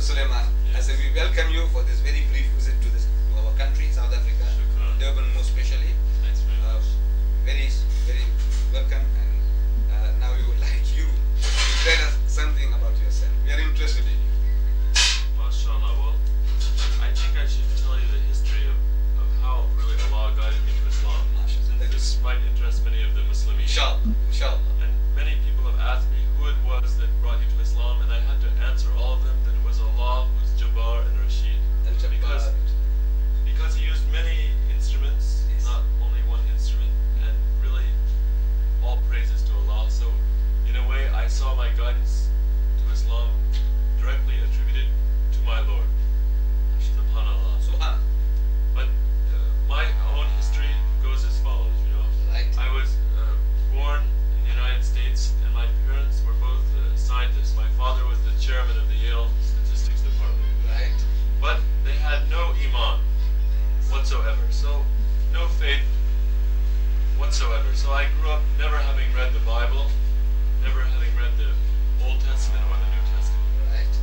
Suleiman. I say we welcome you for this very brief visit to our country, South Africa, Durban more especially. Thanks very much. Very, very welcome. And now we would like you to tell us something about yourself. We are interested in you. MashaAllah. Well, I think I should tell you the history of how really Allah guided me to Islam. MashaAllah. This might interest many of the Muslims. Inshallah. And many people have asked me who it was that brought you to Islam, and I had to answer all of them that it was Allah who's Jabbar and Rashid. Because he used many instruments, Yes. not only one instrument, and really all praises to Allah. So in a way I saw my guidance to Islam directly attributed to my Lord. SubhanAllah. Subhan. But my own history goes as follows, Right. I was born in the United States, and my parents were both scientists. My father was the chairman of the Yale Statistics Department. Right. But they had no iman whatsoever, so no faith whatsoever. So I grew up never having read the Bible, never having read the Old Testament or the New Testament. Right.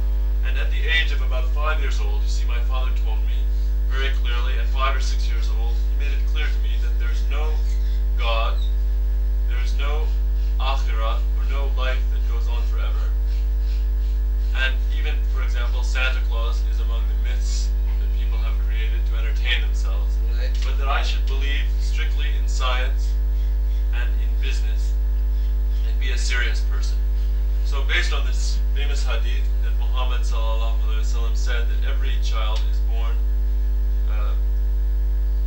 And at the age of about 5 years old, you see, my father told me very clearly, at 5 or 6 years old, he made it clear to me that there's no God, there's no akhirah, or no life that goes on forever. And even, for example, Santa Claus is among the myths that people have created to entertain themselves. Right. But that I should believe strictly in science and in business and be a serious person. So based on this famous hadith that Muhammad ﷺ said that every child is born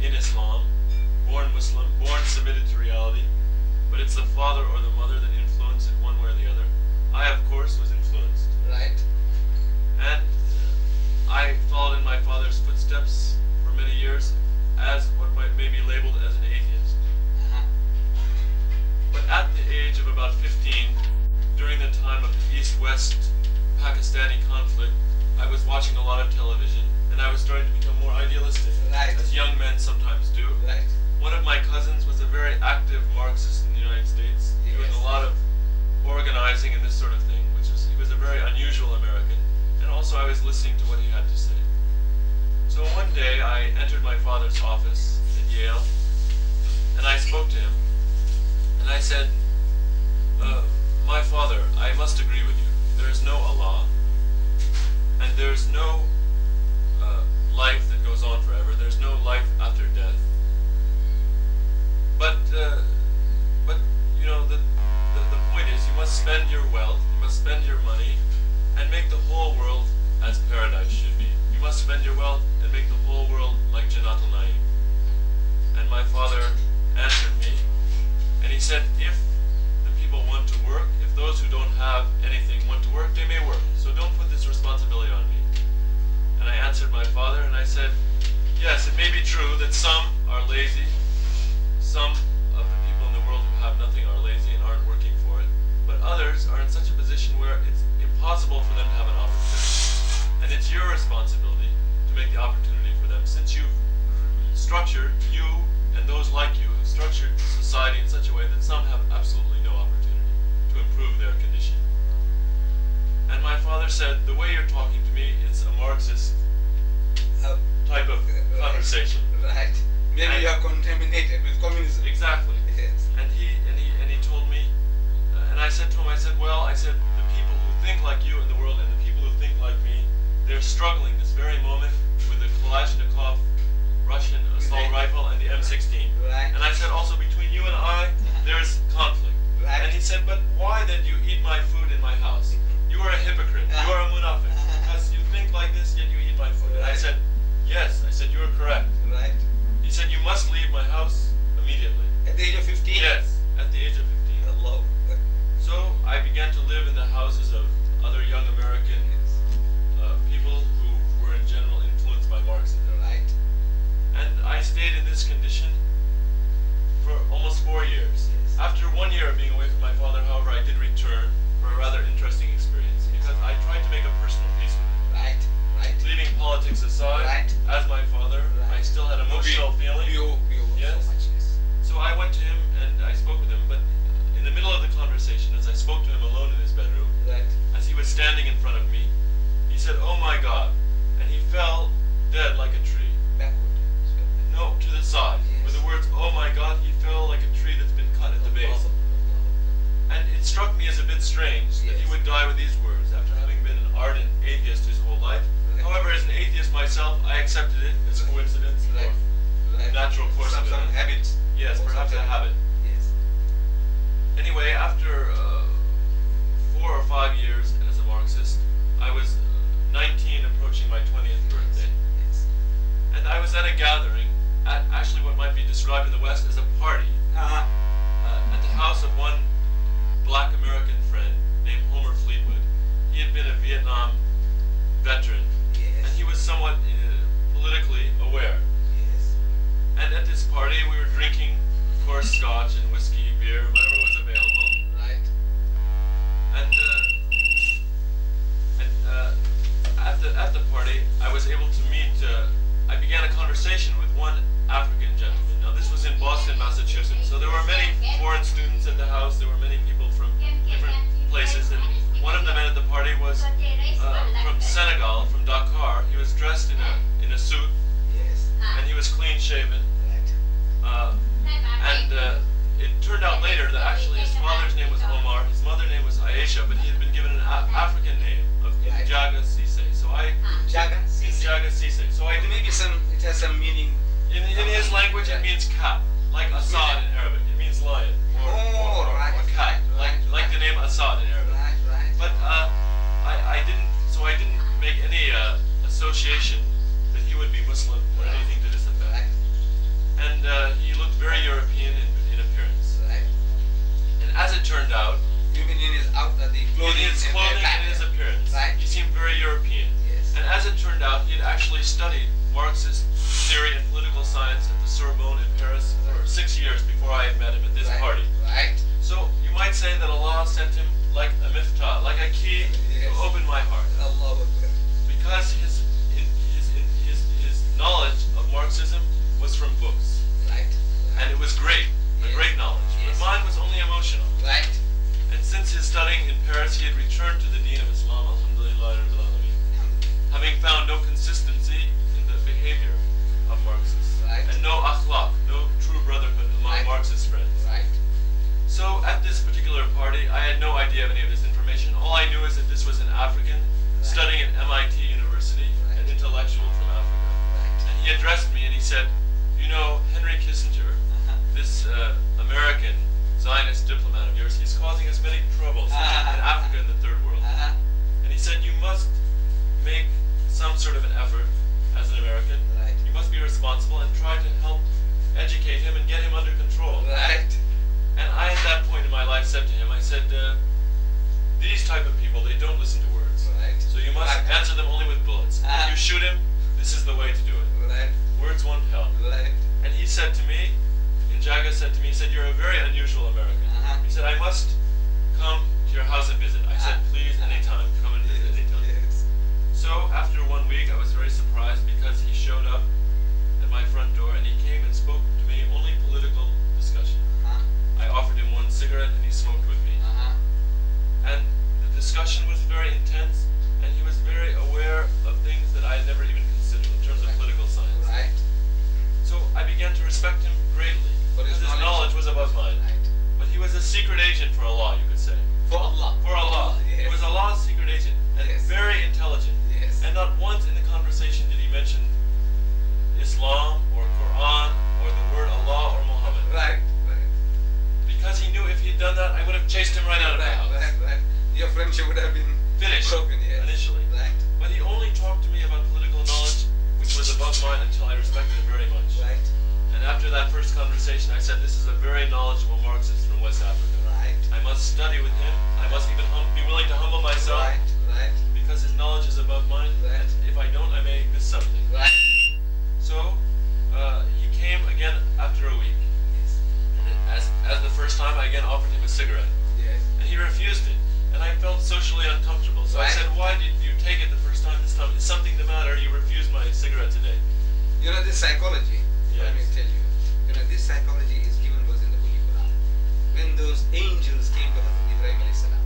in Islam, born Muslim, born submitted to reality, but it's the father or the mother that influence it one way or the other. I, of course, was influenced. Right. And I followed in my father's footsteps for many years as what may be labeled as an atheist. Uh-huh. But at the age of about 15, during the time of the East-West Pakistani conflict, I was watching a lot of television, and I was starting to become more idealistic, Right. as young men sometimes do. Right. One of my cousins was a very active Marxist in the United States, doing Yes. a lot of organizing and this sort of thing, he was a very unusual American, and also I was listening to what he had to say. So one day I entered my father's office at Yale, and I spoke to him, and I said, my father, I must agree with you. There is no Allah, and there's no life that goes on forever. There's no life after death. But you know, the point is, you must spend your wealth, you must spend your money, and make the whole world as paradise should be. You must spend your wealth and make the whole world like Jannat al-Naim. And my father answered me, and he said, if the people want to work, if those who don't have anything want to work, they may work. So don't put this responsibility on me. And I answered my father, and I said, yes, it may be true that some are lazy, some of the people in the world who have nothing are lazy and aren't working for it, but others are in such a position where it's impossible for them to have an opportunity. And it's your responsibility to make the opportunity for them, since you've structured, you and those like you, have structured society in such a way that some have absolutely no opportunity to improve their condition. And my father said, the way you're talking to me, it's a Marxist type of conversation. Right. Maybe you are contaminated with communism. Exactly. Yes. And he told me, and I said to him, the people who think like you in the world and the people who think like me, they're struggling this very moment with the Kalashnikov Russian assault rifle and the M16. Right. And I said also, between you and I, there's conflict. Right. And he said, but why then you eat my food in my house? You are a hypocrite. You are a munafiq. Because you think like this, yet you eat my food. And I said, yes. I said, you are correct. Right. He said, you must leave my house immediately. At the age of 15? Yes, at the age of 15. Allah. So I began to live in the houses of other young American people who were in general influenced by Marxism. Right. And I stayed in this condition for almost 4 years. Yes. After 1 year of being away from my father, however, I did return for a rather interesting experience, because I tried to make a personal peace with him. Right. Right. Leaving politics aside, Right. as my father, I still had emotional feelings. Yes. So much, yes. So I went to him and I spoke with him, but in the middle of the conversation, as I spoke to him alone in his bedroom, Right. as he was standing in front of me, he said, "Oh my God," and he fell dead like a tree. Backward. No, to the side. Yes. With the words, "Oh my God," he fell like a tree that's been cut at the base. And it struck me as a bit strange that he Yes. would die with these words after having been an ardent atheist his whole life. Right. However, as an atheist myself, I accepted it as coincidence Right. or Right. natural course some of events. habits. Yes, Or perhaps a something. habit. Yes. Anyway, after 4 or 5 years as a Marxist, I was 19, approaching my 20th birthday. Yes. And I was at a gathering, at actually what might be described in the West as a party, Uh-huh. at the house of one black American friend named Homer Fleetwood. He had been a Vietnam veteran, Yes. and he was somewhat politically aware. Yes. And at this party, we were drinking, of course, scotch and whiskey, beer, whatever was available. Right. And at the party, I was able to meet. I began a conversation with one African gentleman. Now, this was in Boston, Massachusetts. So there were many foreign students at the house. There were many people from different places, and one of the men at the party was from Senegal, from Dakar. He was dressed in a suit, Yes. and he was clean shaven. Right. And it turned out later that actually his father's name was Omar, his mother's name was Aisha, but he had been given an African name of Right. Injaga Sise. So Jaga. Injaga Sise. So I Maybe it has some meaning. in his language it means cat, like Assad in Arabic. It means lion or right. cat, Right. like the name Assad in Arabic. Right. Right. But I didn't make any association that he would be Muslim or anything to this effect. Right. And he looked very European in appearance. Right. And as it turned out, You mean in his the in clothing his clothing and his appearance, Right. he seemed very European. Yes. And as it turned out, he had actually studied Marxist theory and political science at the Sorbonne in Paris for 6 years before I had met him at this Right. party. Right. So you might say that Allah sent him like a miftah, like a key Yes. to open my heart. Allahu Akbar. Because his knowledge of Marxism was from books. Right. And it was great, a Yes. great knowledge. Yes. But mine was only emotional. Right. And since his studying in Paris, he had returned to the deen of Islam, alhamdulillah, rabbil alameen, having found no consistency in the behavior of Marxists. Right. And no akhlaq, no true brotherhood among Right. Marxist friends. Right. So at this particular party, I had no idea of any of this information. All I knew is that this was an African studying at MIT University, Right. an intellectual from Africa. Right. And he addressed me and he said, "You know, Henry Kissinger, this American Zionist diplomat of yours, he's causing us many troubles in Africa and the third world." Uh-huh. And he said, "You must make some sort of an effort as an American. Right. You must be responsible and try to help educate him and get him under control." Right. And I, at that point in my life, said to him, I said, "These type of people, they don't listen to words. Right. So you must Right. answer them only with bullets. If you shoot him, this is the way to do it. Right. Words won't help." Right. And he said to me, Injaga said to me, he said, "You're a very unusual American." Uh-huh. He said, "I must come to your house and visit." I said, "Please, anytime, come and visit anytime." Yes. So after 1 week, I was very surprised because he showed up at my front door and he came and spoke to me only political discussion. Uh-huh. I offered him one cigarette and he smoked with me. Uh-huh. And the discussion was very intense and he was very aware of things that I had never even considered in terms of Right. political science. Right. So I began to respect him greatly For his because his knowledge was above mine. Right. But he was a secret agent for Allah, you could say. For Allah. For Allah. Yes. He was Allah's secret agent and Yes. very intelligent. Yes. And not once in the conversation did he mention Islam or Quran or the word Allah or Muhammad. Right. Right. Because he knew if he had done that, I would have chased him right out of my Right. house. Right. Right. Your friendship would have been Finished broken. Yes. initially. Right. But he only talked to me about political knowledge, which was above mine until I respected it very much. Right. And after that first conversation, I said, "This is a very knowledgeable Marxist from West Africa. Right. I must study with him. I must even be willing to humble myself Right. Right. because his knowledge is above mine. Right. And if I don't, I may miss something." Right. So he came again after a week. Yes. And as the first time, I again offered him a cigarette. Yes. And he refused it. And I felt socially uncomfortable. So I Right. said, "Why did you take it the first time? This time, is something the matter? You refused my cigarette today." You know this psychology. Let me Yes. tell you. You know this psychology is given to us in the Holy Quran. When those angels came to Hazrat Ibrahim alayhi salam,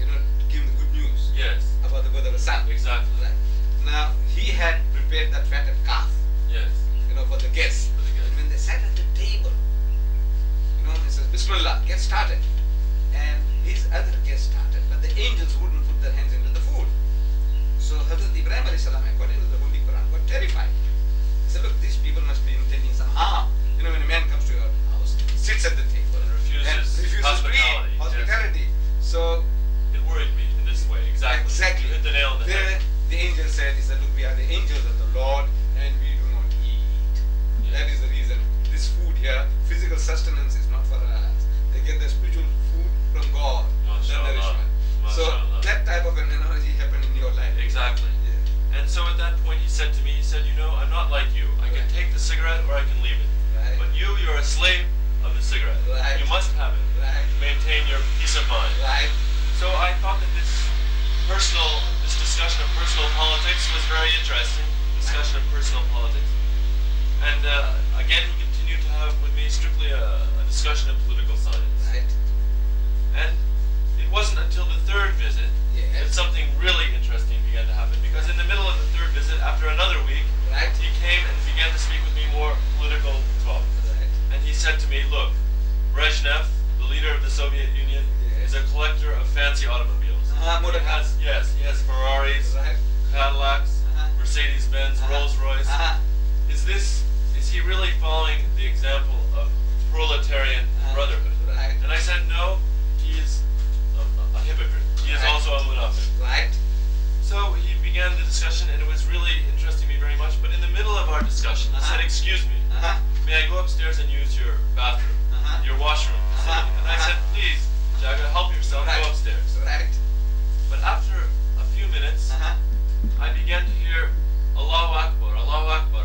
you know, to give him the good news Yes, about the birth of a son. exactly. that fatted calf, Yes. for the guests. For the guests. And when they sat at the table, he says, Bismillah, get started. And his other guests started, but the angels wouldn't put their hands into the food. So Hazrat Ibrahim alayhi salam, according to the Holy Quran, got terrified. He said, look, these people must be intending some harm. When a man comes to your house, sits at the table, And refuses to eat hospitality. hospitality. So It worried me in this way. Exactly. exactly. You hit the nail on the head. The angel said, he said, look, we are the angels of the Lord and we do not eat. Yes. That is the reason. This food here, physical sustenance is not for us. They get the spiritual food from God, the Mashallah. nourishment. So Mashallah. that type of an analogy happened in your life. Exactly. Yeah. And so at that point he said to me, I'm not like you. I can Right. take the cigarette or I can leave it. Right. But you're a slave of the cigarette. Right. You must have it Right. to maintain your peace of mind. Right. So I thought that this discussion of personal politics was very interesting. Discussion of personal politics. And again, he continued to have with me strictly a discussion of political science. Right. And it wasn't until the third visit that Yes. something really interesting began to happen. Because in the middle of the third visit, after another week, Right. he came and began to speak with me more political talk. Right. And he said to me, look, Brezhnev, the leader of the Soviet Union, Yes. is a collector of fancy automobiles. Motor cars. He has Ferraris, Right. Cadillacs, Uh-huh. Mercedes-Benz, Rolls-Royce. Is he really following the example of proletarian brotherhood? Right. And I said, no, he is a hypocrite. He is Right. also a munafiq. Right. So he began the discussion, and it was really interesting me very much. But in the middle of our discussion, he said, excuse me, may I go upstairs and use your bathroom, your washroom? And I said, please, Jaga, help yourself, Right. go upstairs. Right. But after a few minutes, I began to hear Allahu Akbar,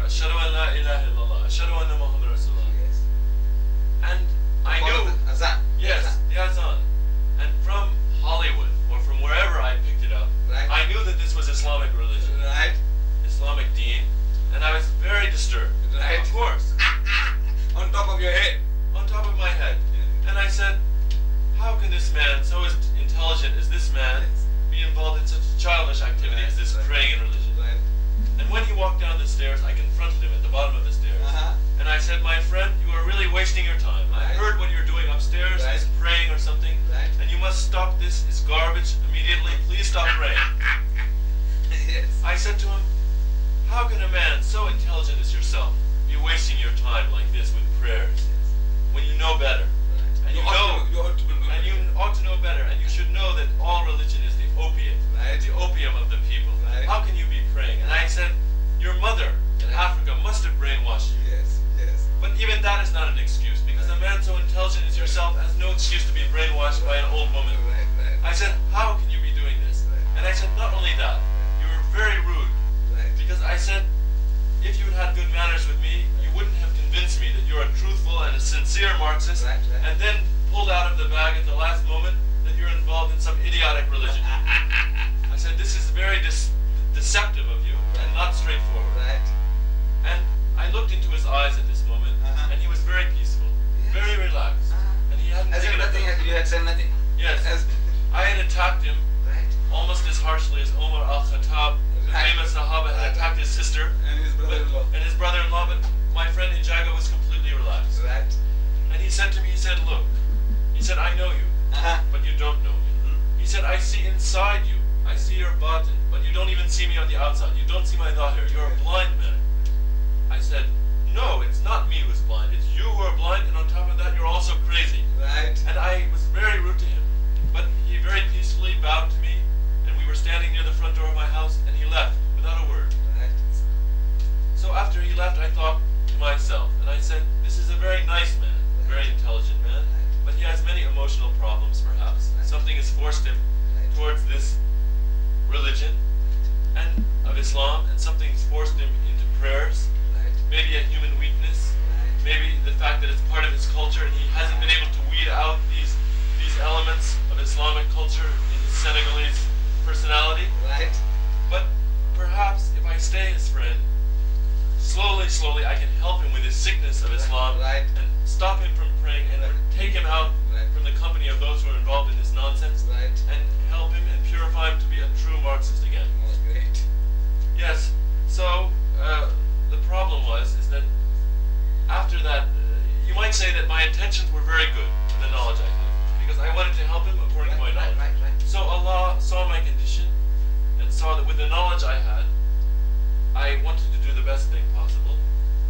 Ashhadu an la ilaha illallah, Ashhadu anna Muhammad Rasulullah. Yes. And I knew, Azan. yes, the Azan. And from Hollywood, or from wherever I picked it up, Right. I knew that this was Islamic religion, Right. Islamic deen, and I was very disturbed. Right. Of course, On top of your head. on top of my head. And I said, how can this man, so as intelligent as this man, be involved in such childish activity as this Right. praying in religion? Right. And when he walked down the stairs, I confronted him at the bottom of the stairs. And I said, my friend, you are really wasting your time. I Right. heard what you're doing upstairs, Right. is praying or something, Right. and you must stop this. It's garbage immediately. Please stop praying. Yes. I said to him, how can a man so intelligent as yourself be wasting your time like this with prayers when you know better? And you know, you ought to know. and you ought to know better, and you should know that all religion is the opiate, Right. the opium of the people. Right. How can you be praying? And I said, your mother in Africa must have brainwashed you. Yes. Yes. But even that is not an excuse, because a man so intelligent as yourself has no excuse to be brainwashed by an old woman. Right. Right. I said, how can you be doing this? Right. And I said, not only that, you were very rude, Right. because I said, if you had had good manners with me, you wouldn't have convinced me that you're a truthful and a sincere Marxist, Right, right. and then pulled out of the bag at the last moment that you're involved in some idiotic religion. I said, this is very deceptive of you and not straightforward. Right. And I looked into his eyes at this moment, and he was very peaceful, very relaxed, and he hadn't As if taken a nothing, thought. you had said nothing. Yes, As, I had attacked him right. almost as harshly as Omar al-Khattab, the Right. famous Sahaba, had attacked his sister And his brother-in-law. and his brother-in-law, but my friend Ijaga was completely relaxed. Right. And he said to me, look, he said, I know you, but you don't know me. He said, I see inside you, I see your batin, but you don't even see me on the outside. You don't see my dhahir, you're a blind man. I said, no, it's not me who's blind, it's you who are blind, and on top of that, you're also crazy. Right. And I was very rude to him, but he very peacefully bowed to me, and we were standing near the front door of my house, and he left without a word. Right. So after he left, I thought to myself, and I said, this is a very nice man, very intelligent man, but he has many emotional problems perhaps. Something has forced him towards this religion and of Islam, and something's forced him into prayers, Right. maybe a human weakness, Right. maybe the fact that it's part of his culture. my intentions were very good with the knowledge I had, because I wanted to help him according to my knowledge. Right. So Allah saw my condition and saw that with the knowledge I had, I wanted to do the best thing possible.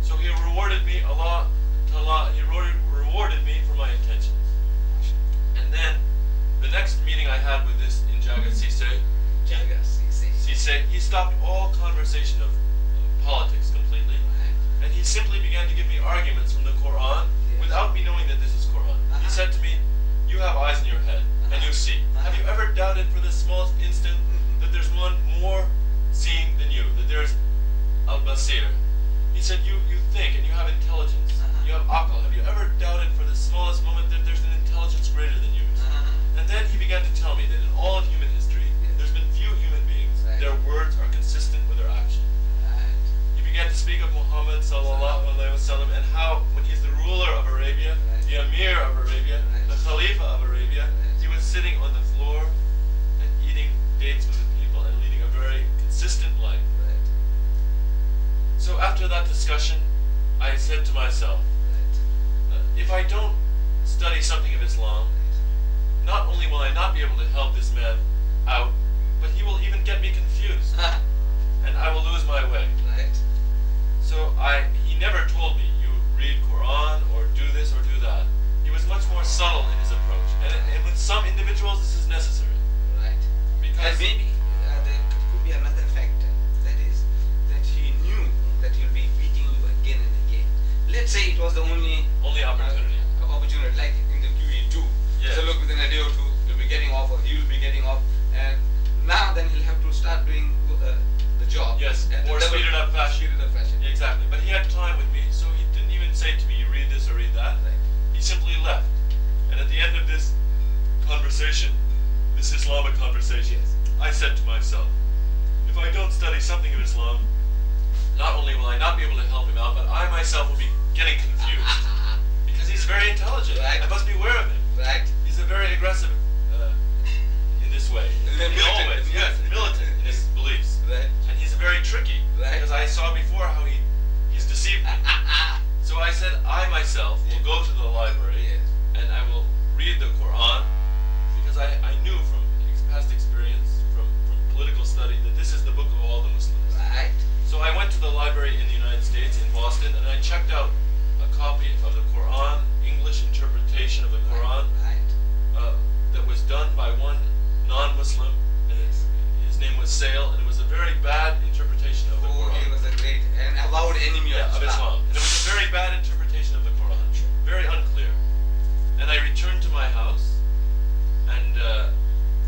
So He rewarded me, He rewarded me for my intentions. And then the next meeting I had with this in Jaga Sise, he stopped all conversation of politics completely. And he simply began to give me arguments from the Quran without me knowing that this is Quran. He said to me, "You have eyes in your head, and you see. Have you ever doubted for the smallest instant that there's one more seeing than you, that there's al-basir?" He said, you think and you have intelligence, you have aql. Have you ever doubted for the smallest moment that there's an intelligence greater than yours? And then he began to tell me that in all of human history, there's been few human beings, their words are consistent with their action. He began to speak of Muhammad sallallahu alaihi wasallam and how when he's the ruler of Arabia, the Amir of Arabia, the Khalifa of Arabia, he was sitting on the floor and eating dates with the people and leading a very consistent life. So after that discussion, I said to myself, if I don't study something of Islam, not only will I not be able to help this man out, but he will even get me confused, and I will lose my way. So he never told me, you read Quran or do this or do that. He was much more subtle in his approach, and with some individuals this is necessary. Because And maybe there could be another factor, that is that he knew that he'll be beating you again and again. Let's say it was the only opportunity. Opportunity, like in the QE2. Yes. So look, within a day or two, you'll be getting off, or he will be getting off, and now then he'll have to start doing the job. Yes, at more double- speeded up fashion. speeded up fashion. Exactly. But he had time with me, so he didn't even say to me, you read this or read that. He simply left. And at the end of this conversation, this Islamic conversation, I said to myself, if I don't study something of Islam, not only will I not be able to help him out, but I myself will be getting confused. Because he's very intelligent. Right. I must be aware of him. He's a very aggressive in this way. In all ways. Yes, militant in his beliefs. And he's very tricky. Because I saw before how he's deceived me. So I said, I myself will go to the library and I will read the Quran, because I knew from past experience, from political study, that this is the book of all the Muslims. So I went to the library in the United States, in Boston, and I checked out a copy of the Quran, English interpretation of the Quran, that was done by one non-Muslim, and his name was Sale, and it was a very bad interpretation of the Quran. He was a great and avowed enemy of Islam. And it was a very bad interpretation of the Quran, very unclear. And I returned to my house, and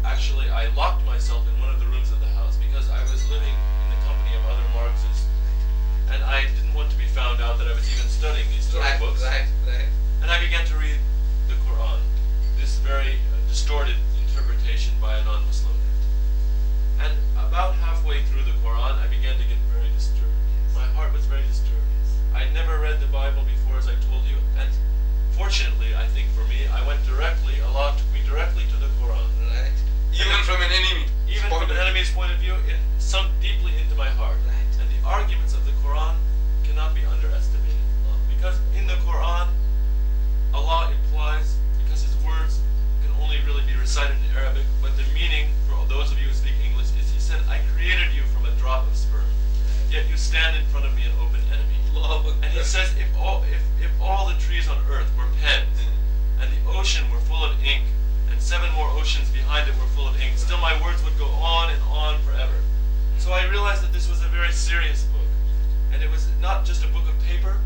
actually I locked myself in one of the rooms of the house because I was living in the company of other Marxists, and I didn't want to be found out that I was even studying these storybooks. And I began to read the Quran, this very distorted interpretation by a non-Muslim. And about halfway through the Quran, I began to get very disturbed. My heart was very disturbed. I'd never read the Bible before, as I told you, and fortunately, I think for me, I went directly, Allah took me directly to the Quran. Even from an enemy. Even from an enemy's point of view, it sunk deeply into my heart. And the arguments of the Quran cannot be underestimated. Because in the Quran, Allah implies, because His words can only really be recited in Arabic, but the meaning, for those of you who speak English, is He said, I created you from a drop of sperm, yet you stand in front of me an open enemy. And He says, if all the trees on earth were pens, and the ocean were full of ink, and 7 more oceans behind it were full of ink, still my words would go on and on forever. So I realized that this was a very serious book. And it was not just a book of paper,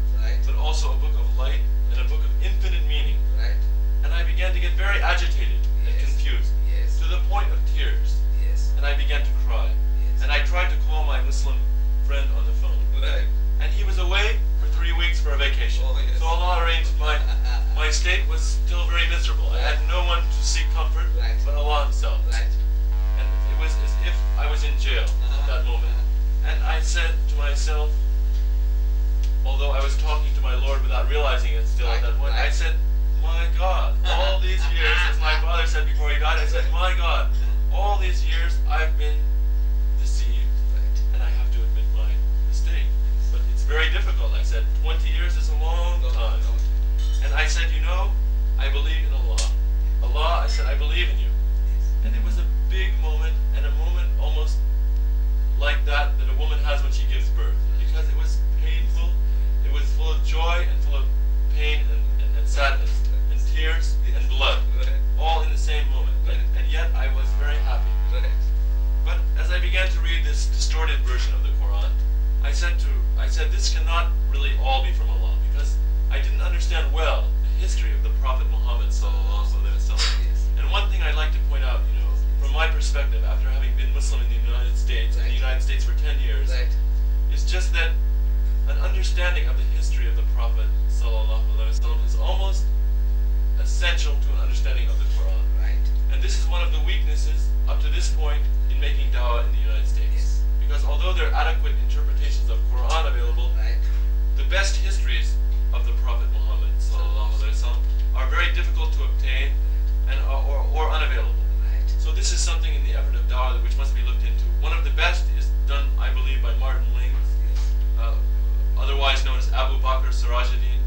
but also a book of light and a book of infinite meaning. And I began to get very agitated and confused, to the point of tears. And I began to cry. And I tried to call my Muslim friend on the phone. And he was away for 3 weeks for a vacation. So Allah arranged my state was still very miserable. I had no one to seek comfort but Allah Himself. And it was as if I was in jail at that moment. And I said to myself, although I was talking to my Lord without realizing it still at that point, I said, my God, all these years, as my father said before he died, I said, my God, all these years I've been deceived, and I have to admit my mistake. But it's very difficult. I said, 20 years is a long time. And I said, I believe in Allah. Allah, I said, I believe in you. And it was a big moment, and a moment almost like that a woman has when she gives birth. Because it was painful, it was full of joy and full of pain and sadness and tears and blood, all in the same moment. And yet I was very happy. But as I began to read this distorted version of the Quran, I said, this cannot really all be from Allah, because I didn't understand well the history of the Prophet Muhammad sallallahu alaihi wasallam. And one thing I'd like to point out, from my perspective, after having been Muslim in the United States, in the United States for 10 years, is just that an understanding of the history of the Prophet sallallahu alaihi wasallam is almost essential to an understanding of the Quran. And this is one of the weaknesses up to this point in making dawah in the United States. Because although there are adequate interpretations of Quran available, the best histories of the Prophet Muhammad sallallahu alaihi wasallam are very difficult to obtain and or unavailable. So this is something in the effort of dawah which must be looked into. One of the best is done, I believe, by Martin Lings, otherwise known as Abu Bakr Sirajuddin,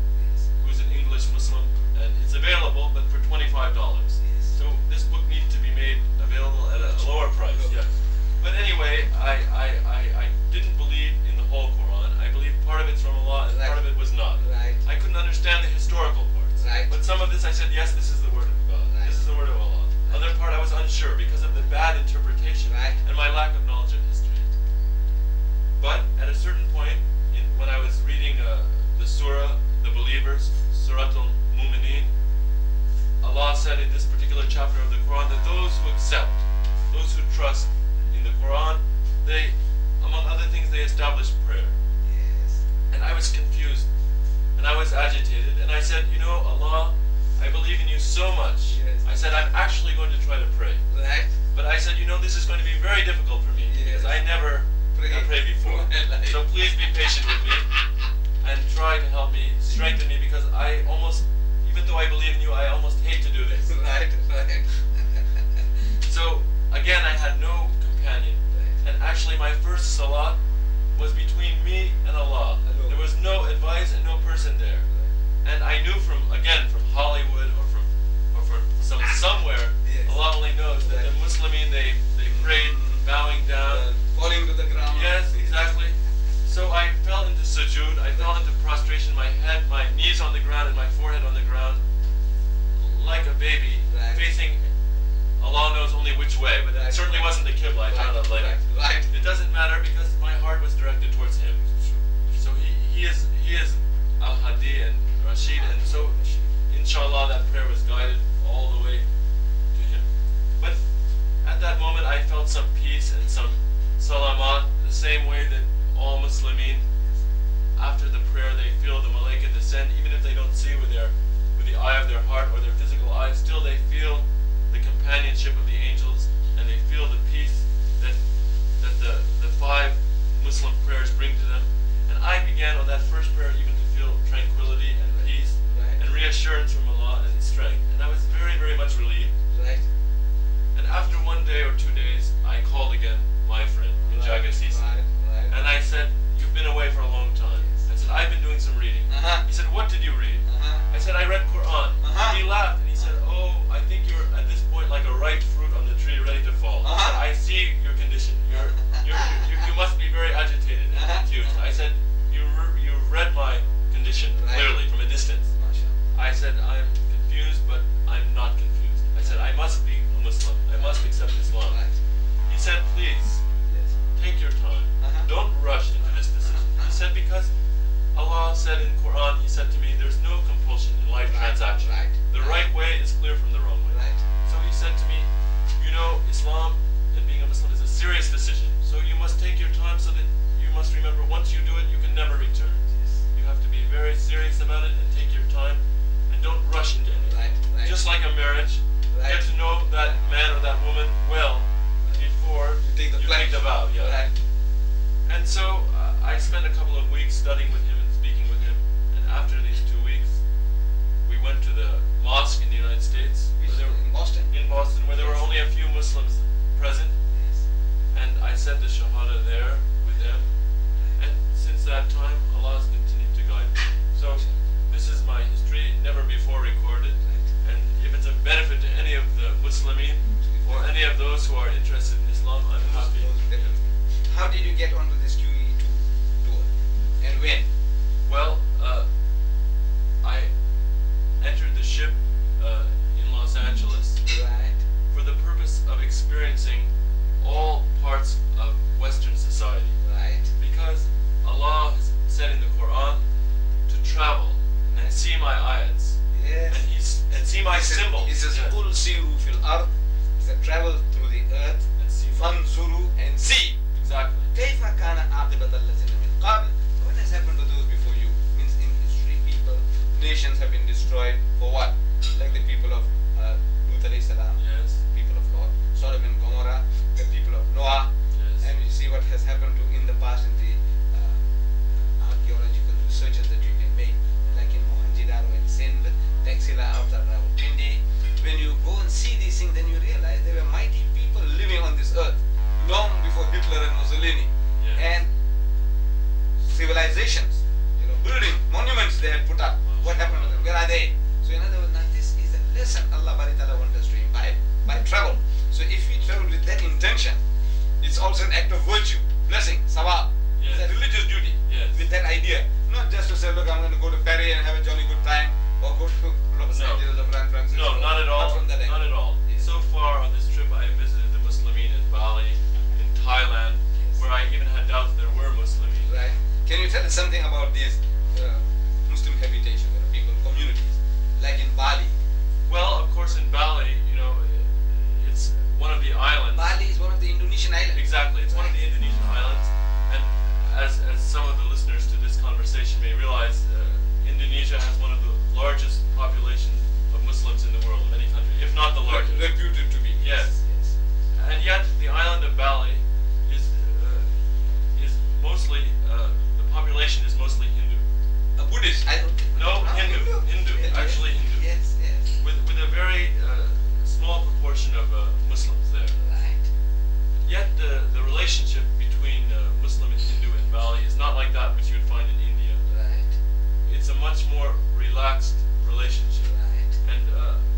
who's an English Muslim, and it's available, but for $25. So this book needs to be made available at a lower price. But anyway, I didn't believe in the whole Quran. I believe part of it's from Allah and part of it was not. I couldn't understand the historical parts. But some of this I said, yes, this is the word of God. This is the word of Allah. Other part I was unsure because of the bad interpretation and my lack of knowledge of history. But at a certain point, when I was reading the surah, the believers, Surat al-Mu'mineen, Allah said in this particular chapter of the Quran that those who accept, those who trust in the Quran, they, among other things, they establish prayer. And I was confused, and I was agitated, and I said, Allah, I believe in you so much. I said, I'm actually going to try to pray. But I said, this is going to be very difficult for me, because I never prayed before. So please be patient with me, and try to help me, strengthen me, because I almost, even though I believe in you, I almost hate to do this. So, again, I had no companion. And actually my first salat was between me and Allah. There was no advice and no person there. And I knew from Hollywood or from somewhere, Allah only knows that the Muslimin, they prayed bowing down. Falling to the ground. Yes, exactly. So I fell into sujood, I fell into prostration, my head, my knees on the ground and my forehead on the ground, like a baby, facing Allah knows only which way, but it certainly wasn't the Qibla, I found out later. It doesn't matter because my heart was directed towards Him. So He is Al-Hadi and Rashid, and so inshallah that prayer was guided all the way to Him. But at that moment I felt some peace and some salamat, the same way that all Muslimin, after the prayer, they feel the malaika descend, even if they don't see with the eye of their heart or their physical eye, still they feel the companionship of the angels, and they feel the peace that the 5 Muslim prayers bring to them. And I began on that first prayer even to feel tranquility and peace and reassurance from Allah and strength. And I was very, very much relieved. And after 1 day or 2 days, I called again my friend, Minjaga Sisi. And I said, you've been away for a long time. I said, I've been doing some reading. He said, what did you read? I said, I read Quran. He laughed and he said, oh, I think you're at this point like a ripe fruit on the tree ready to fall. I said, I see your condition. You must be very agitated and confused. I said, you've read my condition clearly from a distance. I said, I'm confused, but I'm not confused. I said, I must be a Muslim. I must accept Islam. He said, please, take your time. Don't rush into this decision. He said, because Allah said in Quran, He said to me, there's no compulsion in life transaction. The right way is clear from the wrong way. So He said to me, Islam and being a Muslim is a serious decision. So you must take your time so that you must remember once you do it, you can never return. You have to be very serious about it and take your time and don't rush into anything. Just like a marriage, get to know that man or that woman well before you take the vow. And so I spent a couple of weeks studying with him and speaking with him. And after these 2 weeks, we went to the mosque in the United States. In Boston, where there were only a few Muslims present. And I said the Shahada there with them. And since that time, Allah has continued to guide me. So this is my history. Never my He says- symbol. He says, Yeah. "Qul siru fil ard." He said, travel through the earth, And see fanzuru, and see. exactly. كيف كان عاقبة الذين من قبل? What has happened to those before you? Means in history, people, nations have been destroyed for what? Like the people of Lut alayhi salam, Yes. people of Lot, Sodom and Gomorrah, the people of Noah, Yes. and you see what has happened to in the past in the archaeological researches that you can make, like in Mohenjo-daro and Sindh, Taxila after Rawalpindi. When you go and see these things, then you realize there were mighty people living on this earth long before Hitler and Mussolini, Yeah. and civilizations, building monuments they had put up. What happened to them? Where are they? So in other words, now this is a lesson Allah Bari Ta'ala wants us to imbibe by travel. So if we travel with that intention, it's also an act of virtue, blessing, sawab. Yes. It's a religious duty. Yes. With that idea, not just to say, look, I'm going to go to Paris and have a jolly good time, or go to Los No. Angeles or San Francisco. No, not at all. Not from that Not angle. at all. Yes. So far on this trip, I visited the Muslimin in Bali, in Thailand, Yes. where I even had doubts there were Muslimin. Right. Can you tell us something about these Muslim habitation, people, communities, like in Bali? Well, of course, in Bali, it's one of the islands. Bali is one of the Indonesian islands. Exactly, it's one of the Indonesian islands, and as some of the listeners to this conversation may realize, Indonesia has one of the largest population of Muslims in the world, of any country, if not the largest. Reputed to be. Yes. Yes. And yet, the island of Bali is mostly the population is mostly Hindu. Buddhist. I don't think. No, Hindu. Yes, Actually Hindu. Yes, yes. With a very small proportion of Muslims there. Right. Yet the relationship between Muslim and Hindu in Bali is not like that which you would find in India. Right. It's a much more relaxed relationship. Right. And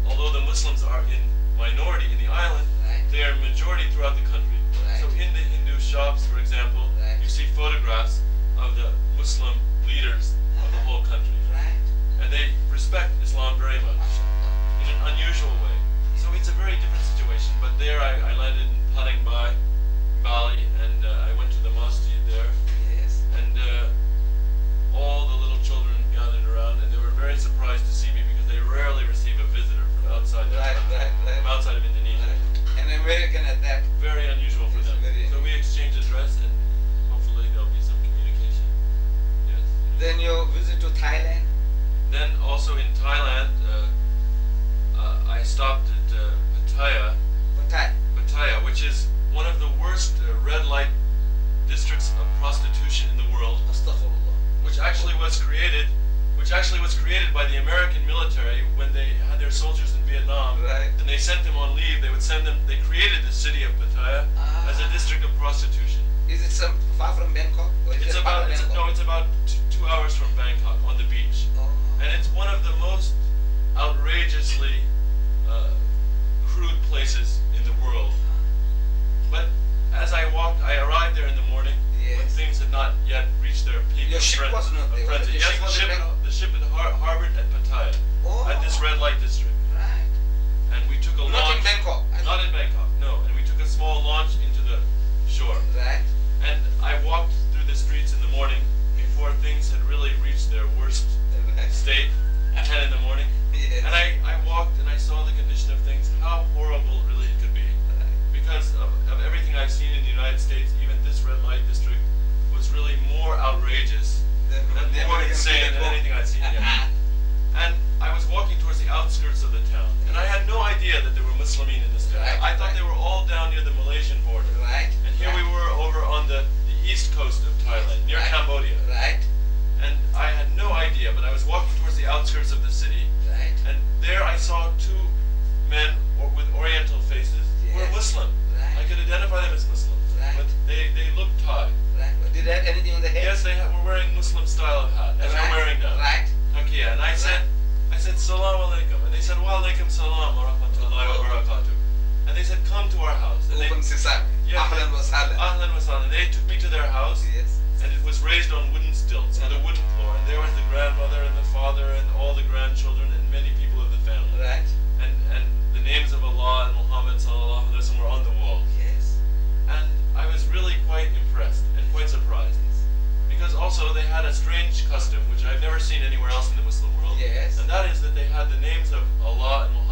although the Muslims are in minority in the island, Right. they are majority throughout the country. Right. So in the Hindu shops, for example, Right. you see photographs of the Muslim leaders of the whole country. Right. And they respect Islam very much MashaAllah. in an unusual way. So it's a very different situation. But there I landed in Palembang, Bali, and I went to the mosque there. Yes. And all the little children gathered around, and they were very surprised to see me because they rarely receive a visitor from outside their Right, country, right. from outside of Indonesia. Right. And American at that. Very unusual for It's them. very- So we exchanged address, and hopefully there'll be some communication. Yes. Then you visit to Thailand. Then also in Thailand, I stopped at Pattaya, which is one of the worst red light districts of prostitution in the world, Astaghfirullah. which actually was created by the American military when they had their soldiers in Vietnam, Right. and they sent them on leave. They created the city of Pattaya as a district of prostitution. Is it some far from Bangkok? Or is It's it part about of Bangkok? it's about 2 hours from Bangkok on the beach, Oh. and it's one of the most outrageously crude places in the world. But as I arrived there in the morning when Yes. things had not yet reached their peak. Your of ship fren- was not of there, was frenzy. it? Your Yes, ship was in Bangkok? the ship had harbored at Pattaya, Oh. at this red light district, Right. and we took a Not launch. in Bangkok. Not in Bangkok, no. And we took a small launch into the shore. Right. And I walked through the streets in the morning before things had really reached their worst Right. state at 10 in the morning. Yes. And I walked and I saw the condition of things, how horrible really it could be. Right. Because of everything I've seen in the United States, even this red light district was really more outrageous The more American insane than people. anything I'd seen. Yeah. And I was walking towards the outskirts of the town, and I had no idea that there were Muslimin in this town. Right, I thought right. they were all down near the Malaysian border. Right. And here we were over on the east coast of Thailand, near Right. Cambodia. Right. And I had no idea, but I was walking towards the outskirts of the city, Right. and there I saw two men with oriental faces who were Yes. Muslim. Right. I could identify them as Muslim, Right. but they looked Thai. Right. Did they have anything on the head? Yes, were wearing Muslim style of hat, as Right. you're wearing now. Right. Okay, and I said, Salam alaikum, and they said, Wa alaikum salam wa rahmatullahi wa barakatuh. And they said, come to our house. And they, Open sesame. Yeah. Ahlan wa sahlan. Ahlan wa sahlan. They took me to their house, Yes. and it was raised on wooden stilts, with a wooden floor. And there was the grandmother and the father and all the grandchildren and many people of the family. Right. And the names of Allah and Muhammad sallallahu alaihi wasallam were on the wall. Yes. And I was really quite impressed and quite surprised. Because also they had a strange custom, which I've never seen anywhere else in the Muslim world. Yes. And that is that they had the names of Allah and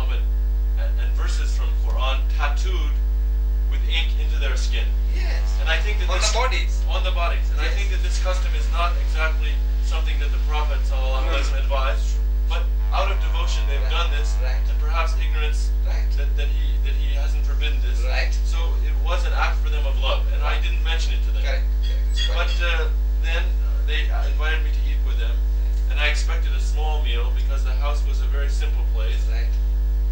custom is not exactly something that the Prophet ﷺ advised, but out of devotion they've Right. done this, Right. and perhaps ignorance Right. that he hasn't forbidden this. Right. So it was an act for them of love, and I didn't mention it to them. Correct. It's But correct. then they invited me to eat with them, and I expected a small meal because the house was a very simple place. Right.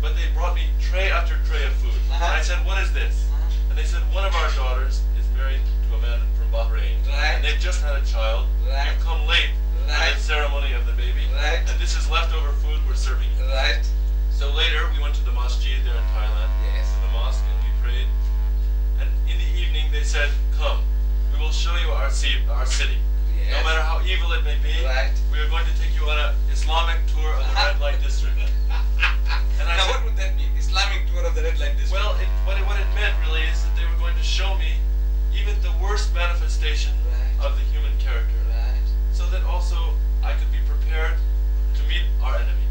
But they brought me tray after tray of food. Uh-huh. And I said, "What is this?" Uh-huh. And they said, "One of our daughters is married to a man from Bahrain, Right. and they've just had a child. Right. You've come late Right. to the ceremony of the baby, Right. and this is leftover food we're serving you." Right. So later we went to the masjid there in Thailand, Yes. to the mosque, and we prayed. And in the evening they said, "Come, we will show you our city. Yes. No matter how evil it may be, Right. we are going to take you on an Islamic tour of the red light district." And I Now, said, what would that mean? Islamic tour of the red light district. well, what it meant really is that they were going to show me even the worst manifestation Right. of the human character, Right. so that also I could be prepared to meet our enemy.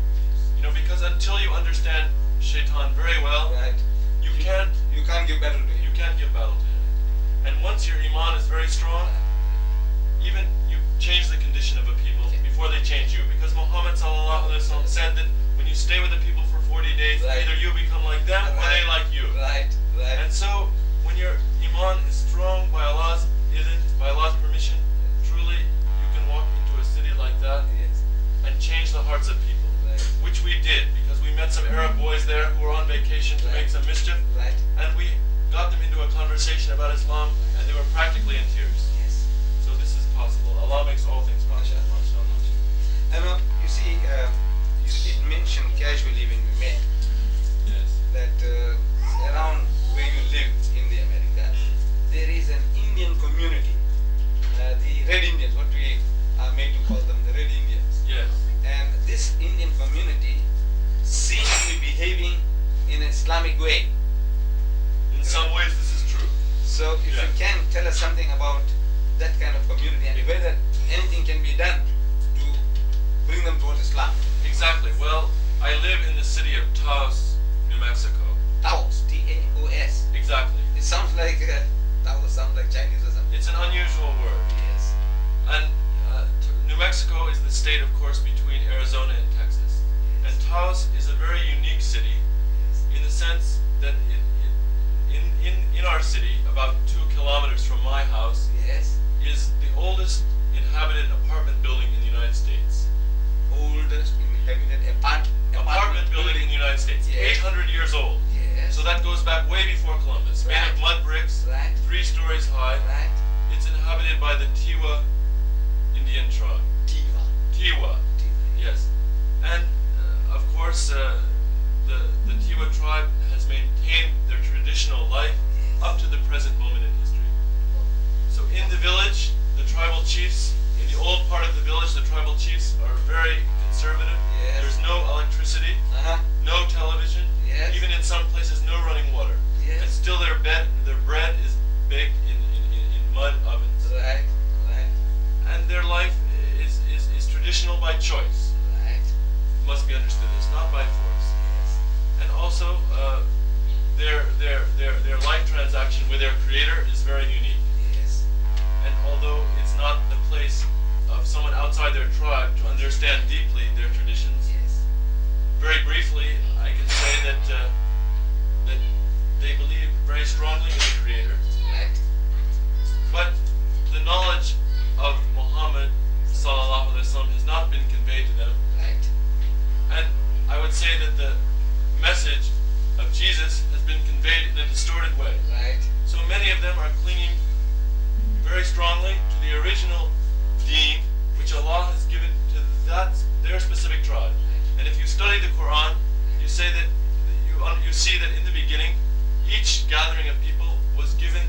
Because until you understand Shaitan very well, Right. you can't give battle to him. give battle to him. And once your iman is very strong, even you change the condition of a people before they change you. Because Muhammad ﷺ said that when you stay with the people for 40 days, Right. either you become like them or they like you. Right. Right. And so when your iman is strong by Allah's permission, truly you can walk into a city like that Yes. and change the hearts of people. Right. Which we did, because we met some Arab boys there who were on vacation to make some mischief, Right. and we got them into a conversation about Islam, and they were practically in tears. Yes. So this is possible. Allah makes all things possible. And you see, you did mention casually when we met Yes. that around where you live in the Americas, there is an Indian community, the Red Indians, what we are made to call them, the Red Indians. Yes. And this Indian community seems to be behaving in an Islamic way. In some ways this is true. So if you can tell us something about that kind of community and whether anything can be done to bring them towards Islam. Exactly. Well, I live in the city of Taos, New Mexico. Taos, T-A-O-S. Exactly. It sounds like Taos sounds like Chinese or something. It's an unusual word. Yes. And New Mexico is the state, of course, between Arizona and Texas. And Taos is a very unique city in the sense that in our city, about 2 kilometers from my house, Yes. is the oldest inhabited apartment building in the United States. Oldest inhabited Apartment building in the United States, Yes. 800 years old. Yes. So that goes back way before Columbus. Made Right. of mud bricks, Right. 3 stories high. Right. It's inhabited by the Tiwa Indian tribe. Tiva. Tiwa, yes. And of course, the Tiwa tribe has maintained their traditional life up to the present moment in history. So in the village, the tribal chiefs, in the old part of the village, the tribal chiefs are very conservative. Yes. There's no electricity, Uh-huh. no television, Yes. even in some places no running water. Yes. And still their bread is baked in mud ovens. Right. Right. And their life is traditional by choice. Right. Must be understood. It's not by force. Yes. And also, their life transaction with their creator is very unique. Yes. And although it's not the place of someone outside their tribe to understand deeply their traditions, Yes. very briefly, I can say that they believe very strongly in the creator. Right. But the knowledge of Muhammad ﷺ has not been conveyed to them. Right. And I would say that the message of Jesus has been conveyed in a distorted way. Right. So many of them are clinging very strongly to the original deen which Allah has given to their specific tribe. And if you study the Quran, you say that you see that in the beginning, each gathering of people was given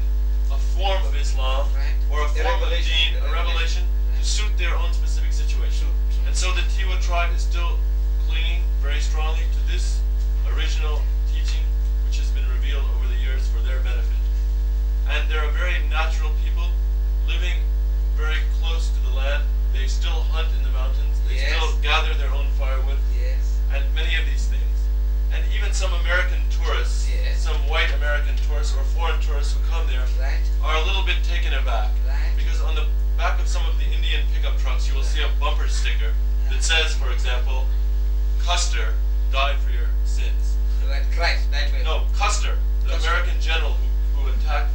a form of Islam Right. or a form of deen, a revelation to suit their own specific situation. True. And so the Tiwa tribe is still clinging very strongly to this original teaching which has been revealed over the years for their benefit. And they're a very natural people living very close to the land. They still hunt in the mountains. They Yes. still gather their own firewood Yes. and many of these things. And even some American tourists, Yes. some white American tourists or foreign tourists who come there Right. are a little bit taken aback. Right. Because on the back of some of the Indian pickup trucks, you will see a bumper sticker that says, for example, Custer died for your sins. Right, Christ died for you. No, Custer, the Custer. American general who attacked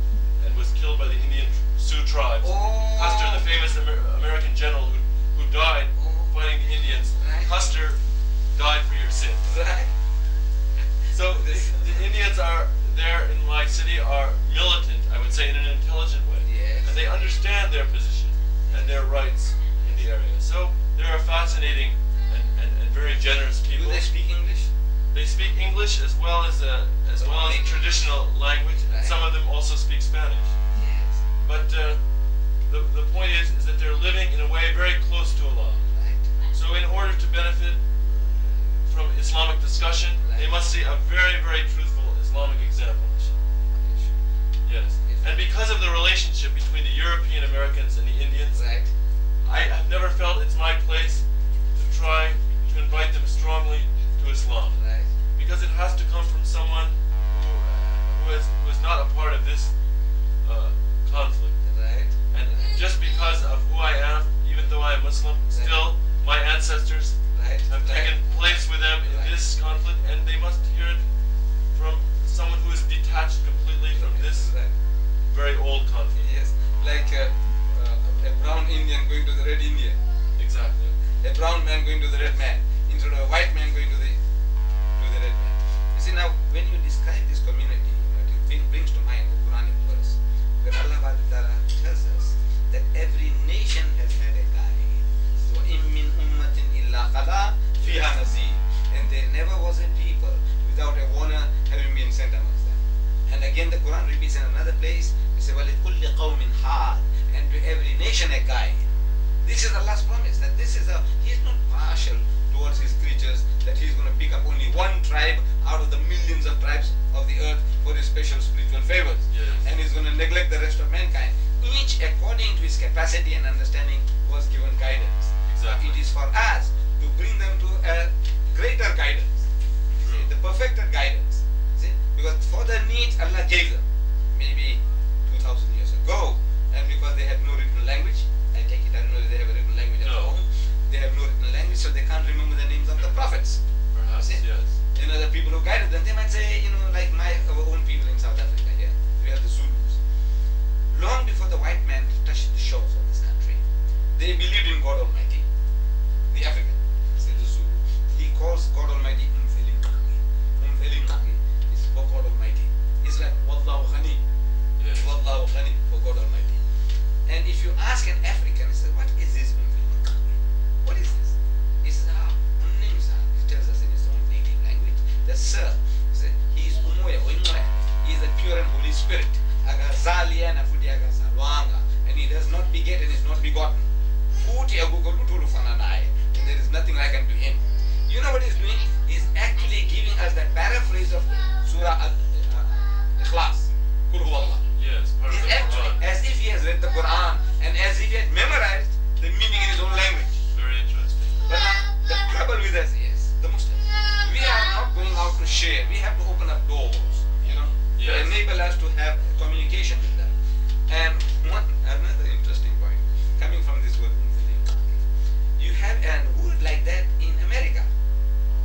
and was killed by the Indian Sioux tribes. Oh. Custer, the famous American general who died fighting the Indians. Right. Custer died for your sins. Right. So the Indians are there in my city are militant, I would say, in an intelligent way. Yes. And they understand their position and their rights in the area. So they're a fascinating and very generous Do people. they speak English? They speak English as well as Native. traditional language. Right. Some of them also speak Spanish. Yes. But the point is that they're living in a way very close to Allah. Right. So in order to benefit from Islamic discussion, they Right. must see a very, very truthful Islamic example. Yes. And because of the relationship between the European Americans and the Indians, Right. I have never felt it's my place to try to invite them strongly to Islam. Right. Because it has to come from someone who was not a part of this conflict. Right. And just because of who I am, even though I am Muslim, still my ancestors Right. have taken place with them in Right. this conflict, and they must hear it from someone who is detached completely from this Right. very old conflict. Yes. Like a brown Indian going to the red Indian. Exactly. A brown man going to the red man. Instead of a white man going to the red man. You see now, when you describe this community, it brings to mind the Quranic verse where Allah Ta'ala tells us that every nation has had a guide. وَإِن مِّنْ أُمَّةٍ إِلَّا خَلَا فِيهَا نَذِيرٌ. And there never was a people without a warner having been sent amongst them. And again the Quran repeats in another place, it says, وَلِكُلِّ قَوْمٍ حَادٍ. And to every nation a guide. This is Allah's promise, that this is He is not partial towards His creatures, that He is going to pick up only one tribe out of the millions of tribes of the earth for His special spiritual favors. Yes. And He's going to neglect the rest of mankind. Each, according to his capacity and understanding, was given guidance. Exactly. It is for us to bring them to a greater guidance. See, the perfected guidance. See? Because for their needs, Allah gave them. Maybe 2,000 years ago. And because they had no written language, I take it, I don't know if they have a written language at No. home. They have no written language, so they can't remember the names of the prophets. Perhaps, See? yes. You know, the people who guided them, they might say, like our own people in South Africa here. We have the Zulus. Long before the white man touched the shores of this country, they believed in God Almighty. The African, say the Zulu. He calls God Almighty Umfelinqagi. It's for God Almighty. It's like Wallahu Ghani. Yes. Wallahu Ghani, for God Almighty. And if you ask an African, he says, what is this Umfelinqagi? What is this? He says, he tells us in his own native language that, sir, he is Umoya or Imoya. He is the pure and Holy Spirit. Agazalia na fudi agazalwanga. And he does not beget and is not begotten. Futi agugolutulu fananaye. And there is nothing like unto him. You know what he's doing? He's actually giving us that paraphrase of Surah Ikhlas. Kul huwallah. Yes, part of He's the actually, Quran. as if he has read the Quran and as if he had memorized the meaning in his own language. Very interesting. But now, the trouble with us is, the Muslims, we are not going out to share. We have to open up doors, to Yes. enable us to have communication with them. And another interesting point, coming from this word, you have a word like that in America,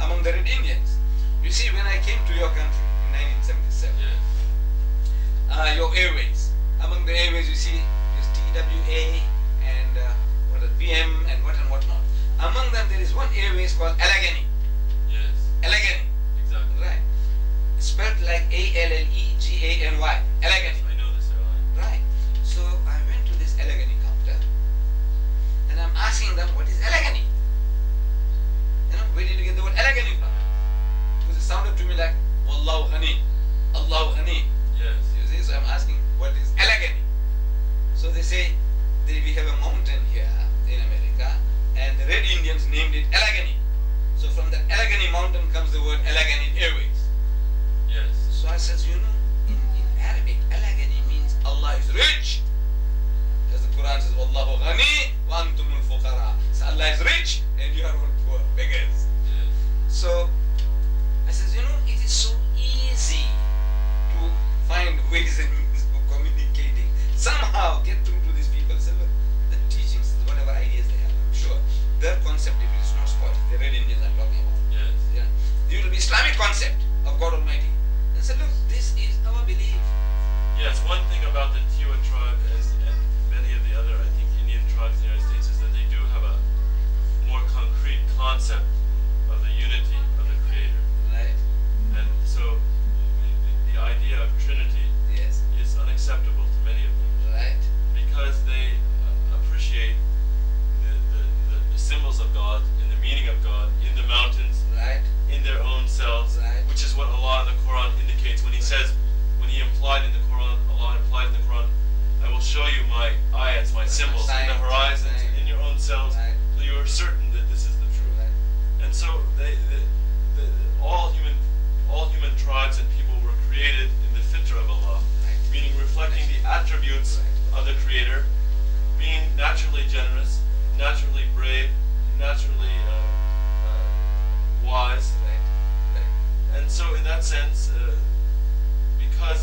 among the Red Indians. You see, when I came to your country in 1977, Yes. your airways, among the airways you see there's TWA and PM and whatnot. Among them there is one airways called Allegheny. Yes. Allegheny, Exactly. right? Spelled like Allegany. Allegheny. I know this airline. Right. So I went to this Allegheny counter and I'm asking them, what is Allegheny? Where did you get the word Allegheny from? Because it sounded to me like Wallahu Ghani, Allahu Ghani. Yes. You see, so I'm asking, what is Allegheny? So they say, we have a mountain here in America and the Red Indians named it Allegheny. So from that Allegheny mountain comes the word Allegheny Airways. Yes. So I says, in Arabic, Allegheny means Allah is rich. As the Quran says, Wallahu ghani wa antumul fuqara. So Allah is rich and you are all poor, beggars. Yes. So I says, it is so easy to find ways and means of communicating. Somehow get through to these people. So the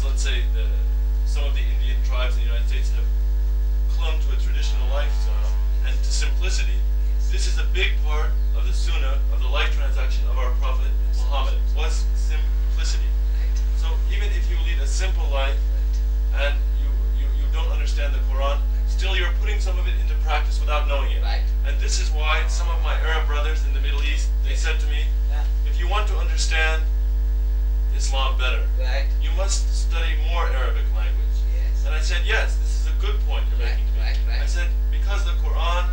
whereas let's say some of the Indian tribes in the United States have clung to a traditional lifestyle and to simplicity. This is a big part of the sunnah, of the life transaction of our Prophet Muhammad, was simplicity. So even if you lead a simple life and you don't understand the Quran, still you're putting some of it into practice without knowing it. Right. And this is why some of my Arab brothers in the Middle East, they said to me, if you want to understand Islam better, Right. you must study more Arabic language. Yes. And I said, yes, this is a good point you're making to me. Right. I said, because the Quran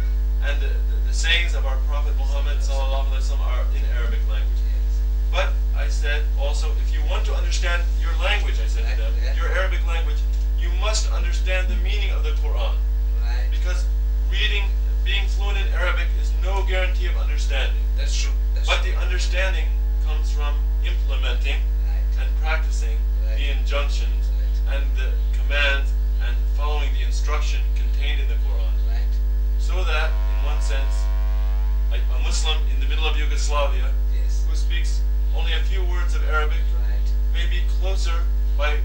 and the sayings of our Prophet Muhammad sallallahu alaihi wasallam are in Arabic language. Yes. But I said also, if you want to understand your language, I said to them, Right. your Arabic language, you must understand the meaning of the Quran. Right. Because being fluent in Arabic is no guarantee of understanding. That's true. But the understanding comes from implementing Right. and practicing Right. the injunctions Right. and the commands and following the instruction contained in the Quran. Right. So that, in one sense, a Muslim in the middle of Yugoslavia Yes. who speaks only a few words of Arabic Right. may be closer by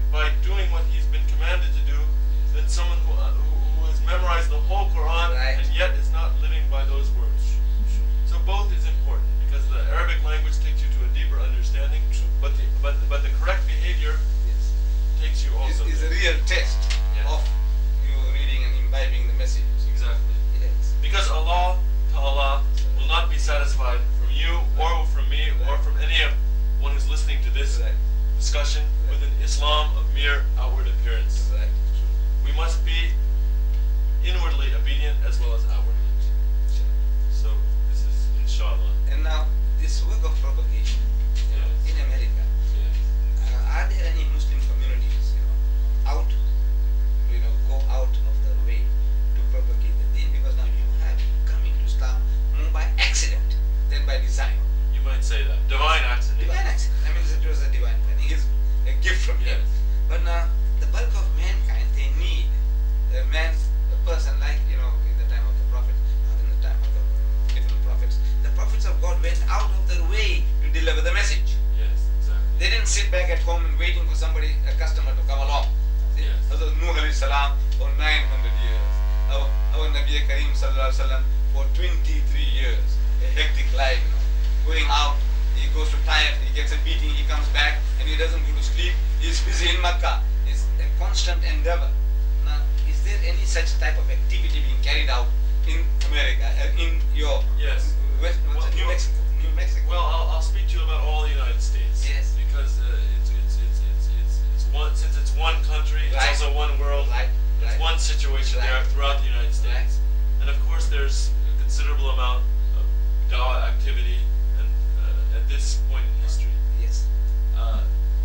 doing what he's been commanded to do than someone who has memorized the whole Quran Right. and yet is not living by those words. So both is important because the Arabic language takes you to a deeper understanding, but the correct behavior Yes. takes you also Is a there. real test Yeah. of you reading and imbibing the messages. Exactly. Yes. Because Allah Ta'ala will not be satisfied from you or from me or from anyone who's listening to this Right. discussion with an Islam of mere outward appearance. Right. We must be inwardly obedient as well as outwardly. Sure. So this is inshallah. And now this work of propagation Yes. in America. Yeah. Are there any Muslim communities, go out of their way to propagate the deen? Because now you have come into Islam more by accident than by design. You might say that. Divine accident. Divine accident. I mean, it was a divine planning. It's a gift from him. Yes. But now the bulk of mankind, they need a person like, in the time of the Prophet, not in the time of the different prophets. The prophets of God went out of their way to deliver the message. Yes, exactly. They didn't sit back at home and waiting for a customer to come along. See, Yes. Hazrat Nuh alayhi salam for 900 years. Our Nabi Kareem sallallahu alaihi wasallam for 23 years. A hectic life, going out, he goes to Taif, he gets a beating, he comes back and he doesn't go to sleep. He's busy in Makkah. It's a constant endeavor. Now, is there any such type of activity being carried out in America, in your Yes. New Mexico? New Mexico. Well, I'll speak to you about all the United States. Yes. Because it's one. Since it's one country, it's Right. also one world. Right. It's Right. one situation Right. there throughout the United States. And of course, there's a considerable amount of dawah activity, and at this point in history, Yes.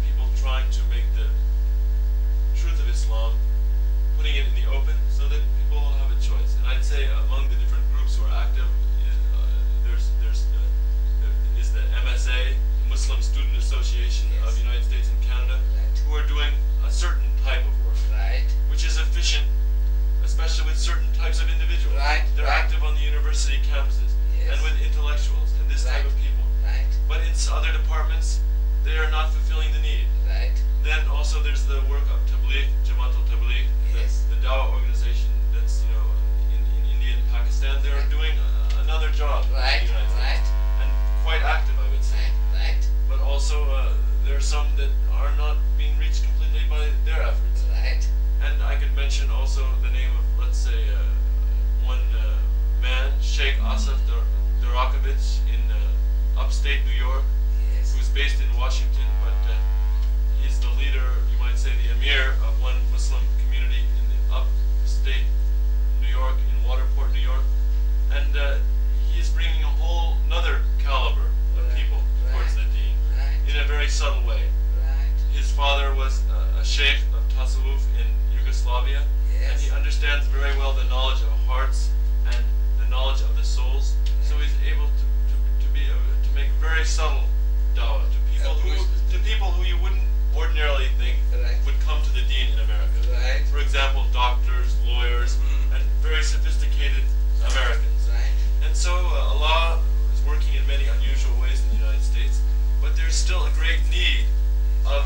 people trying to make the truth of Islam, putting it in the open, so that people will have a choice. And I'd say among the different groups who are active, is the MSA, the Muslim Student Association of the United States and Canada, Right. who are doing a certain type of work, Right. which is efficient, especially with certain types of individuals. Right, They're right. active on the university campuses Yes. and with intellectuals and this type Right. of people. Right. But in other departments, they are not fulfilling the need. Right. Then also there's the work of Tabligh, Jamaat al-Tabligh, Yes. the Dawah organization that's in India and Pakistan. They're Right. doing another job Right. in the United Right. States, and quite active, I would say. Right. Right. But also there are some that are not being reached completely by their efforts. Right. And I could mention also the name of, let's say, one man, Sheikh Asaf Durakovich in upstate New York, Yes. who's based in Washington, but he's the leader, you might say the emir of one Muslim community in the upstate New York, in Waterport, New York, and he is bringing a whole another caliber of Right, people towards the right, deen Right. in a very subtle way. Right. His father was a sheikh of Tasawwuf in Yugoslavia, and Yes. he understands very well the knowledge of hearts and the knowledge of the souls. So he's able to make very subtle dawah to people who you wouldn't ordinarily think Right. would come to the deen in America. Right. For example, doctors, lawyers, Mhm. and very sophisticated Americans. Right. And so Allah is working in many unusual ways in the United States, but there's still a great need of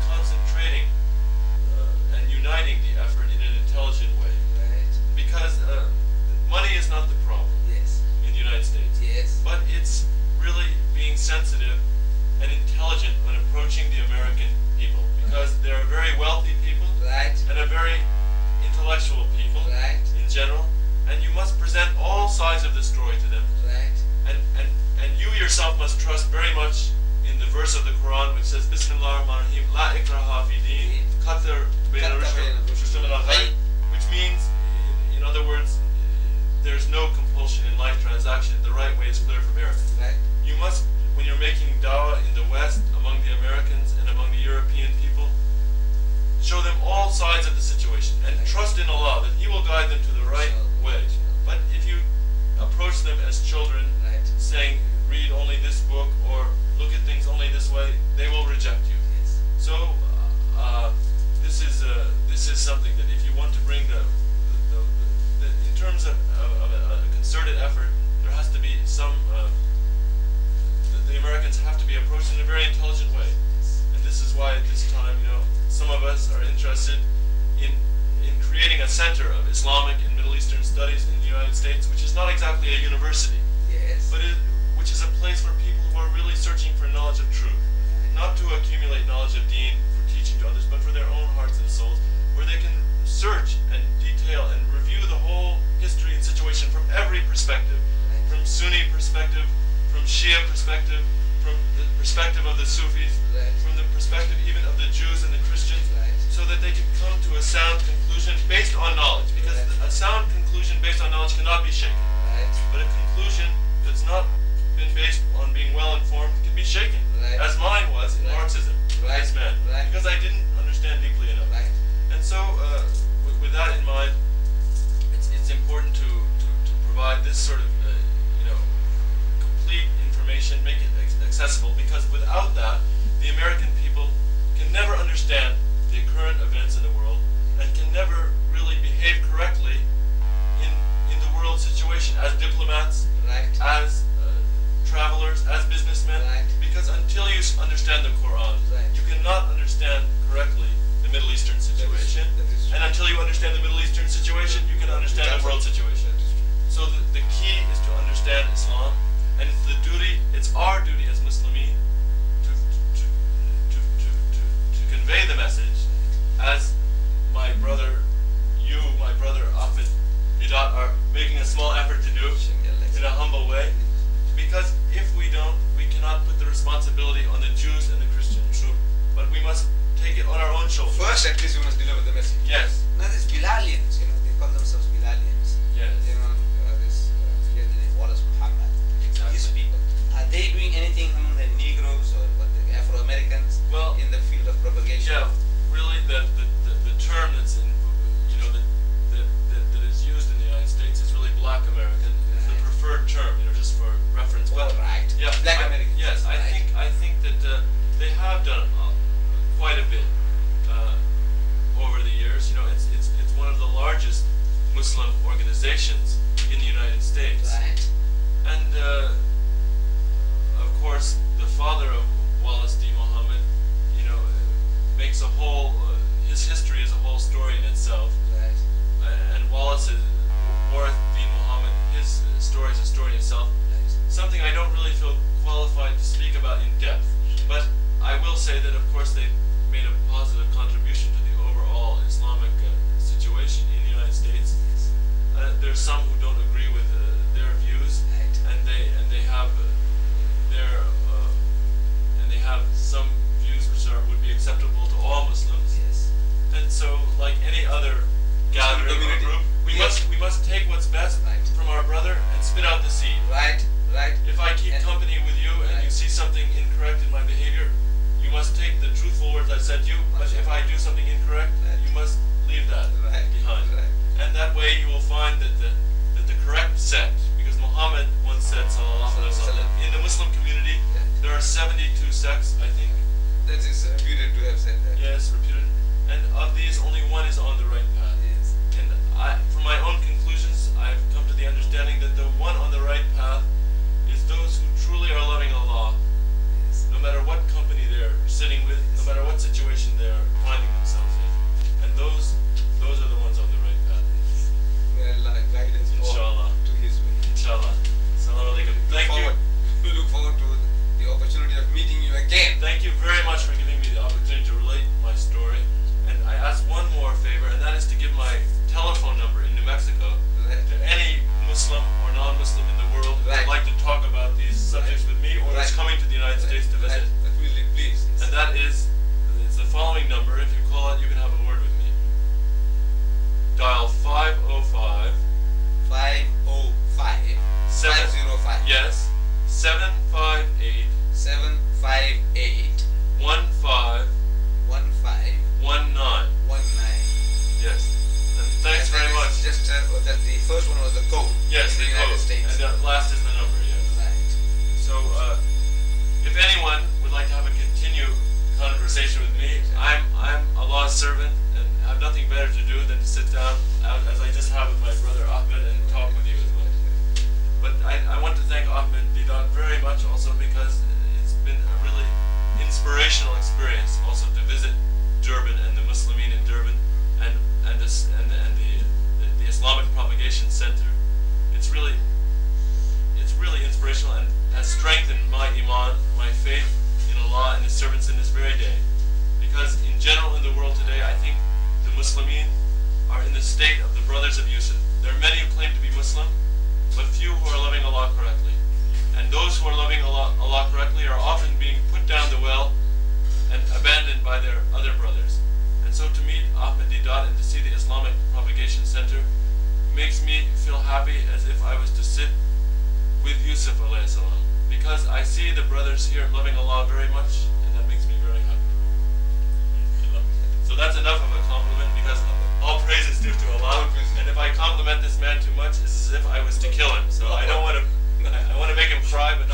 concentrating intellectual people Right. in general, and you must present all sides of the story to them. Right. And you yourself must trust very much in the verse of the Quran which says, Bismillah ar-Rahman ar-Rahim, La ikraha fi din, Qatar bayna rushd wal ghayb, which means, in other words, there's no compulsion in life transaction. The right way is clear from error. Right. You must, when you're making dawah in the West, among the Americans and among the European people, show them all sides of the situation and trust in Allah that He will guide them to the right way. But if you approach them as children, Right. saying, read only this book or look at things only this way, they will reject you. Yes. So this is something that if you want to bring the in terms of a concerted effort, there has to be some. The Americans have to be approached in a very intelligent way, and this is why at this time, some of us are interested in creating a center of Islamic and Middle Eastern studies in the United States, which is not exactly a university, Yes. but which is a place for people who are really searching for knowledge of truth, not to accumulate knowledge of deen for teaching to others, but for their own hearts and souls, where they can search and detail and review the whole history and situation from every perspective, from Sunni perspective, from Shia perspective, from the perspective of the Sufis, Right. from the perspective even of the Jews and the Christians, Right. so that they can come to a sound conclusion based on knowledge, because Right. a sound conclusion based on knowledge cannot be shaken. Right. But a conclusion that's not been based on being well informed can be shaken, Right. as mine was in Right. Marxism, Right. this man, Right. because I didn't understand deeply enough. Right. And so, with that in mind, it's important to provide this sort of complete information, make it accessible, because without that, the American people can never understand the current events in the world and can never really behave correctly in the world situation as diplomats, Right. as travelers, as businessmen, Right. because until you understand the Quran, Right. you cannot understand correctly the Middle Eastern situation, That is true. and until you understand the Middle Eastern situation, you can understand the world situation. That is true. So the key is to understand Islam, and it's our duty as Muslimin to convey the message, as my brother Ahmed Midat are making a small effort to do in a humble way, because if we don't, we cannot put the responsibility on the Jews and the Christians. True. But we must take it on our own shoulders. First, at least, we must deliver the message. Yes. Now, these Bilalians, they call themselves Bilalians. Yes. Forget the name, Wallace Muhammad. Exactly. These people, are they doing anything among the Negroes or the Afro-Americans Well, in the field of propagation? Yeah, really, the term that's in, that is used in the United States is really Black American. It's the Right. preferred term, just for reference. All right. Yeah, Black Americans. Yes, I Right. think that they have done quite a bit over the years. It's one of the largest Muslim organizations in the United States, Right. and of course the father of Wallace D. Muhammad, makes a whole his history is a whole story in itself. Right. And Wallace's Warith D. Muhammad, his story is a story in itself. Right. Something I don't really feel qualified to speak about in depth, but I will say that of course they made a positive contribution to the overall Islamic situation in the United States. There's some who don't agree with their views, Right. and they have some views which would be acceptable to all Muslims. Yes. And so, like any other gathering or community. group, we Yes. must take what's best Right. from our brother and spit out the seed. Right. Right. If I keep And- company with you and you Right. see something incorrect in my behavior, you must take the truthful words I said to you. But if I do something incorrect, Right. you must leave that Right. behind. Right. And that way you will find that the correct sect, because Muhammad once said, sallallahu alaihi wasallam, in the Muslim community, Yeah. there are 72 sects, I think. That is reputed to have said that. Yes, reputed. And of these, only one is on the right path. Yes. And from my own conclusions, I've come to the understanding that the one on the right path is those who truly are loving Allah, Yes. no matter what company they're sitting with, no matter what situation they're finding themselves in. And those are the ones on the right path. May Allah guide us all Inshallah. to His way. Inshallah. Assalamu alaikum. Thank you. We look forward to the opportunity of meeting you again. Thank you very much for giving me the opportunity to relate my story. And I ask one more favor, and that is to give my telephone 758 758 15 19. 19. Yes. And thanks And very that much. is just that the first one was the code Yes, in the the United code. States. And the last is the number, yes. Right. So, if anyone would like to have a continued conversation with me, I'm Allah's servant and have nothing better to do than to sit down, as I just have with my brother Ahmed, and talk with you as well. But I want to thank Ahmed Didat very much also, because it's been a really inspirational experience also to visit Durban and the Muslimin in Durban and the Islamic Propagation Center. It's really inspirational and has strengthened my iman, my faith in Allah and His servants in this very day. Because in general in the world today, I think the Muslimin are in the state of the brothers of Yusuf. There are many who claim to be Muslim, but few who are loving Allah correctly. And those who are loving Allah correctly are often being put down the well and abandoned by their other brothers. And so to meet Ahmed Didat and to see the Islamic Propagation Center makes me feel happy as if I was to sit with Yusuf alayhi salam, because I see the brothers here loving Allah very much, and that makes me very happy. So that's enough of a compliment, because all praise is due to Allah, and if I compliment this man too much, it's as if I was to kill him. So I don't want to, I want to make him cry, but